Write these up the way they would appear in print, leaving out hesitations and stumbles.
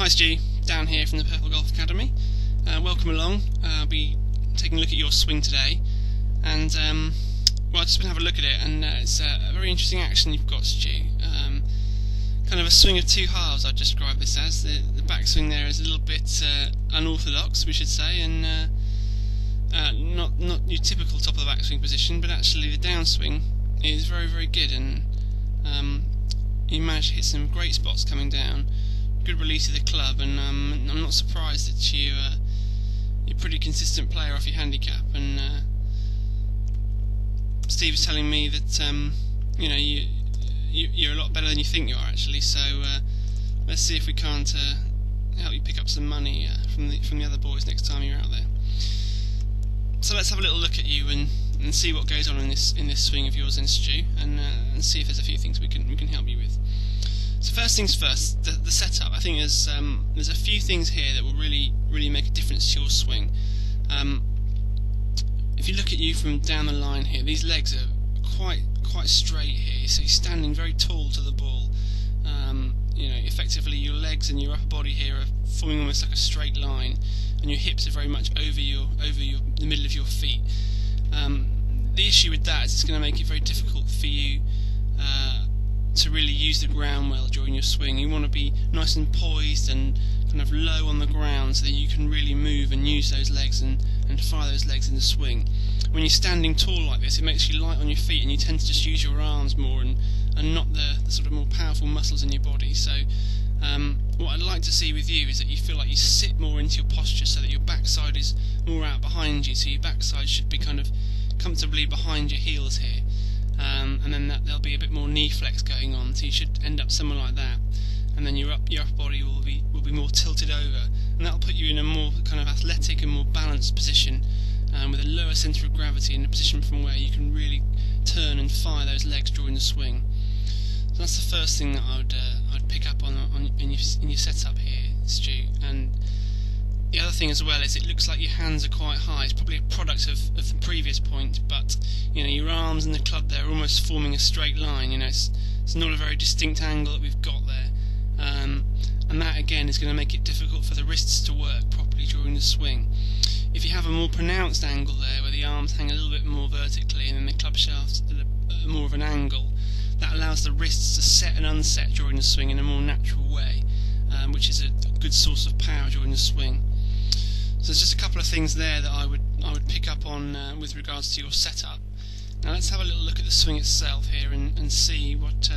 Hi Stu, Dan here from the Purple Golf Academy. Welcome along. I'll be taking a look at your swing today, and well, I've just been having a look at it, and it's a very interesting action you've got, Stu. Kind of a swing of two halves, I'd describe this as. The backswing there is a little bit unorthodox, we should say, and not your typical top of the backswing position, but actually the downswing is very, very good, and you managed to hit some great spots coming down. Good release of the club, and I'm not surprised that you're a pretty consistent player off your handicap. And Steve is telling me that you're a lot better than you think you are, actually. So let's see if we can't help you pick up some money from the other boys next time you're out there. So let's have a little look at you and see what goes on in this swing of yours, then, Stu, and see if there's a few things we can help you with. So first things first, the setup. I think there's a few things here that will really make a difference to your swing. If you look at you from down the line here, these legs are quite straight here. So you're standing very tall to the ball. Effectively your legs and your upper body here are forming almost like a straight line, and your hips are very much over the middle of your feet. The issue with that is it's going to make it very difficult for you to really use the ground well during your swing. You want to be nice and poised and kind of low on the ground so that you can really move and use those legs and fire those legs in the swing. When you're standing tall like this, it makes you light on your feet, and you tend to just use your arms more and not the sort of more powerful muscles in your body. So what I'd like to see with you is that you feel like you sit more into your posture so that your backside is more out behind you, so your backside should be kind of comfortably behind your heels here. And then there'll be a bit more knee flex going on, so you should end up somewhere like that. And then your upper body will be more tilted over, and that'll put you in a more kind of athletic and more balanced position, with a lower centre of gravity, in a position from where you can really turn and fire those legs during the swing. So that's the first thing that I'd pick up on in your setup here, Stu. And the other thing as well is it looks like your hands are quite high. It's probably a product of the previous point, but your arms and the club there are almost forming a straight line. It's not a very distinct angle that we've got there, and that again is going to make it difficult for the wrists to work properly during the swing. If you have a more pronounced angle there, where the arms hang a little bit more vertically and then the club shafts at more of an angle, that allows the wrists to set and unset during the swing in a more natural way, which is a good source of power during the swing. So there's just a couple of things there that I would pick up on with regards to your setup. Now let's have a little look at the swing itself here and see what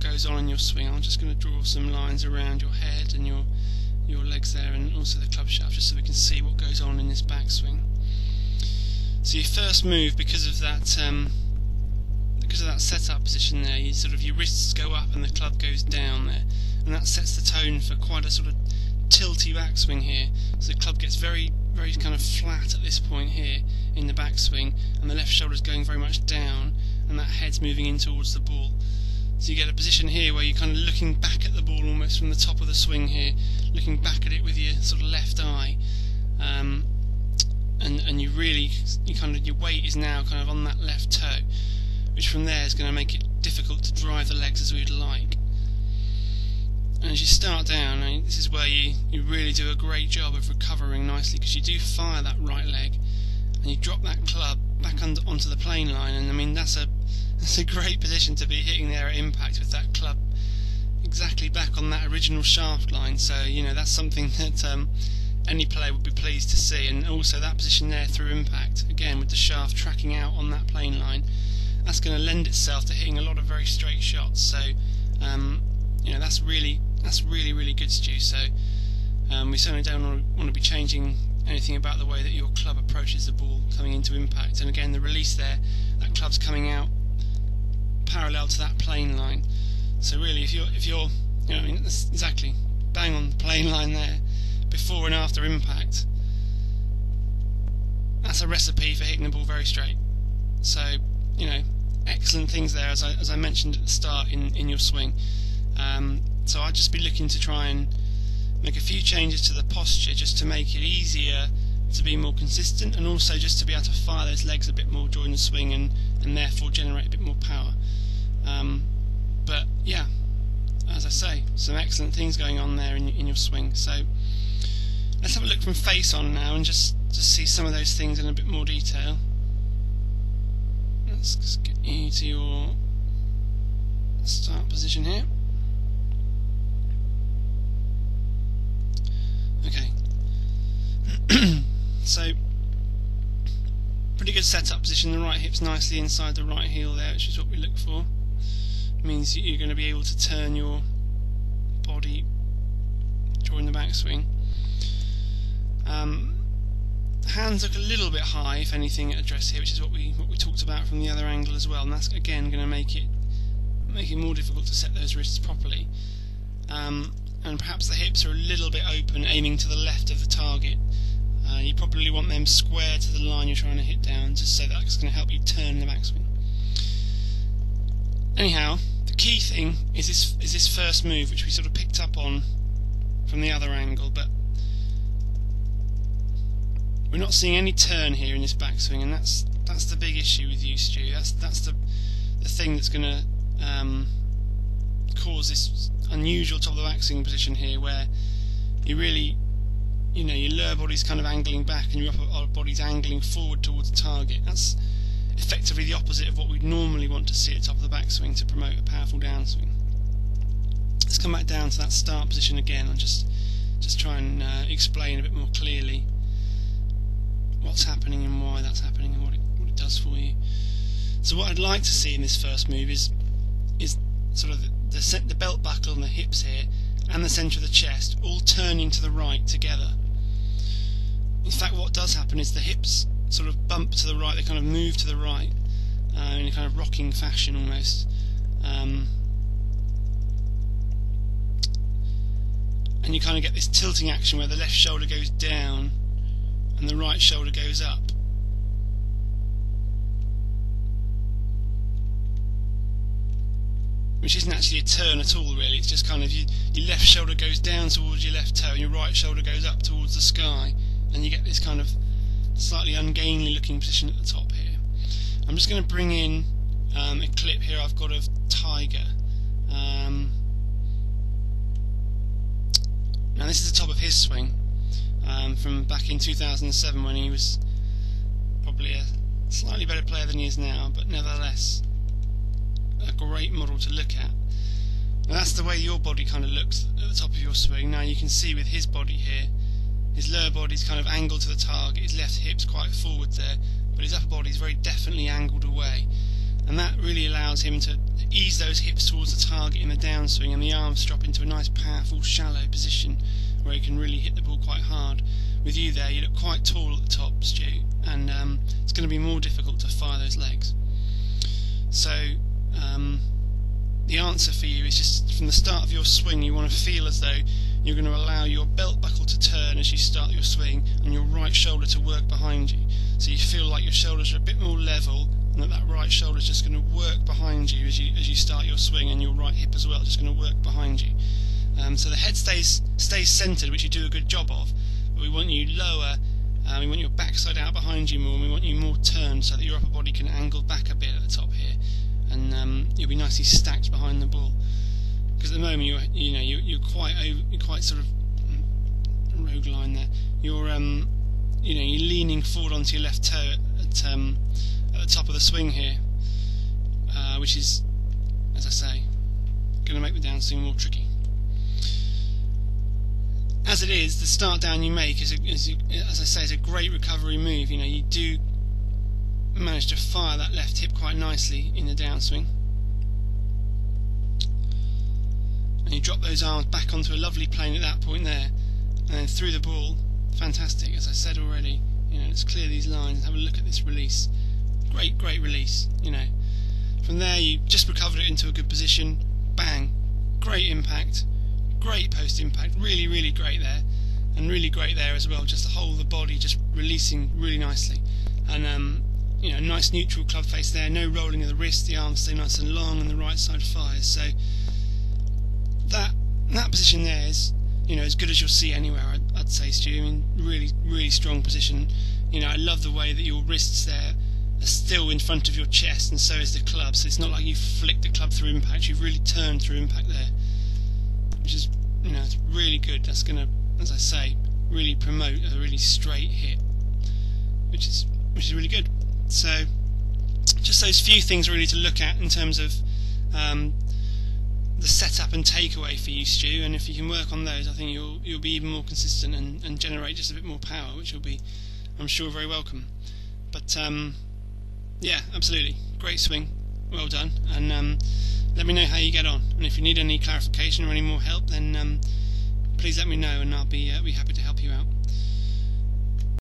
goes on in your swing. I'm just going to draw some lines around your head and your legs there, and also the club shaft, just so we can see what goes on in this backswing. So your first move, because of that setup position there, your wrists go up and the club goes down there, and that sets the tone for quite a sort of tilty backswing here. So the club gets very, very kind of flat at this point here in the backswing, and the left shoulder is going very much down, and that head's moving in towards the ball. So you get a position here where you're kind of looking back at the ball almost from the top of the swing here, looking back at it with your sort of left eye, and your weight is now kind of on that left toe, which from there is going to make it difficult to drive the legs as we would like. And as you start down, this is where you really do a great job of recovering nicely, because you do fire that right leg and you drop that club back onto the plane line, and that's a great position to be hitting there at impact with that club exactly back on that original shaft line. So that's something that any player would be pleased to see, and also that position there through impact, again with the shaft tracking out on that plane line, that's going to lend itself to hitting a lot of very straight shots. So that's really good, Stu. So we certainly don't want to be changing anything about the way that your club approaches the ball coming into impact. And again, the release there, that club's coming out parallel to that plane line. So really, if you're that's exactly bang on the plane line there, before and after impact, that's a recipe for hitting the ball very straight. So excellent things there, as I mentioned at the start in your swing. So I'd just be looking to try and make a few changes to the posture, just to make it easier to be more consistent, and also just to be able to fire those legs a bit more during the swing, and therefore generate a bit more power. But yeah, as as I say, some excellent things going on there in your swing. So let's have a look from face on now and just see some of those things in a bit more detail. Let's just get you to your start position here. Okay. So pretty good setup position. The right hip's nicely inside the right heel there, which is what we look for. It means that you're going to be able to turn your body during the backswing. Hands look a little bit high, if anything, at address here, which is what we talked about from the other angle as well, and that's again going to make it more difficult to set those wrists properly. And perhaps the hips are a little bit open, aiming to the left of the target. You probably want them square to the line you're trying to hit down, just so that's going to help you turn the backswing. Anyhow, the key thing is this first move, which we sort of picked up on from the other angle, but we're not seeing any turn here in this backswing, and that's the big issue with you, Stu. That's the thing that's going to cause this unusual top of the backswing position here, where you really, your lower body's kind of angling back and your upper body's angling forward towards the target. That's effectively the opposite of what we'd normally want to see at the top of the backswing to promote a powerful downswing. Let's come back down to that start position again and just try and explain a bit more clearly what's happening and why that's happening and what it does for you. So what I'd like to see in this first move is sort of the belt buckle and the hips here and the centre of the chest all turning to the right together. In fact, what does happen is the hips sort of bump to the right, they kind of move to the right in a kind of rocking fashion almost. And you kind of get this tilting action where the left shoulder goes down and the right shoulder goes up. Which isn't actually a turn at all, really. It's just kind of your left shoulder goes down towards your left toe and your right shoulder goes up towards the sky, and you get this kind of slightly ungainly looking position at the top here. I'm just going to bring in a clip here I've got of Tiger. Now this is the top of his swing from back in 2007, when he was probably a slightly better player than he is now, but nevertheless a great model to look at. Now that's the way your body kind of looks at the top of your swing. Now you can see with his body here, his lower body's kind of angled to the target, his left hip's quite forward there, but his upper body's very definitely angled away, and that really allows him to ease those hips towards the target in the downswing, and the arms drop into a nice powerful shallow position where he can really hit the ball quite hard. With you there, you look quite tall at the top, Stu, and it's going to be more difficult to fire those legs. So the answer for you is just from the start of your swing, you want to feel as though you're going to allow your belt buckle to turn as you start your swing and your right shoulder to work behind you. So you feel like your shoulders are a bit more level, and that right shoulder is just going to work behind you as you start your swing, and your right hip as well is just going to work behind you. So the head stays centred, which you do a good job of, but we want you lower, we want your backside out behind you more, and we want you more turned so that your upper body can angle back a bit at the top here, and you'll be nicely stacked behind the ball. Because at the moment you're quite sort of rogue line there. You're leaning forward onto your left toe at the top of the swing here, which is, as I say, going to make the downswing more tricky. As it is, the start down you make is a great recovery move. You do manage to fire that left hip quite nicely in the downswing, and you drop those arms back onto a lovely plane at that point there, and then through the ball. Fantastic, as I said already. Let's clear these lines and have a look at this release. Great release. From there you just recovered it into a good position. Bang! Great impact. Great post impact. Really great there, and really great there as well. Just the whole of the body just releasing really nicely, and nice neutral club face there. No rolling of the wrist. The arms stay nice and long, and the right side fires. So that position there is as good as you'll see anywhere, I'd say, Stu. I mean, really strong position. I love the way that your wrists there are still in front of your chest, and so is the club. So it's not like you flicked the club through impact. You've really turned through impact there. good. That's going to, as I say, really promote a really straight hit, which is really good. So just those few things really to look at in terms of the setup and takeaway for you, Stu, and if you can work on those, I think you'll be even more consistent and generate just a bit more power, which will be, I'm sure, very welcome. But yeah, absolutely, great swing, well done, and let me know how you get on. And if you need any clarification or any more help, then please let me know, and I'll be happy to help you out.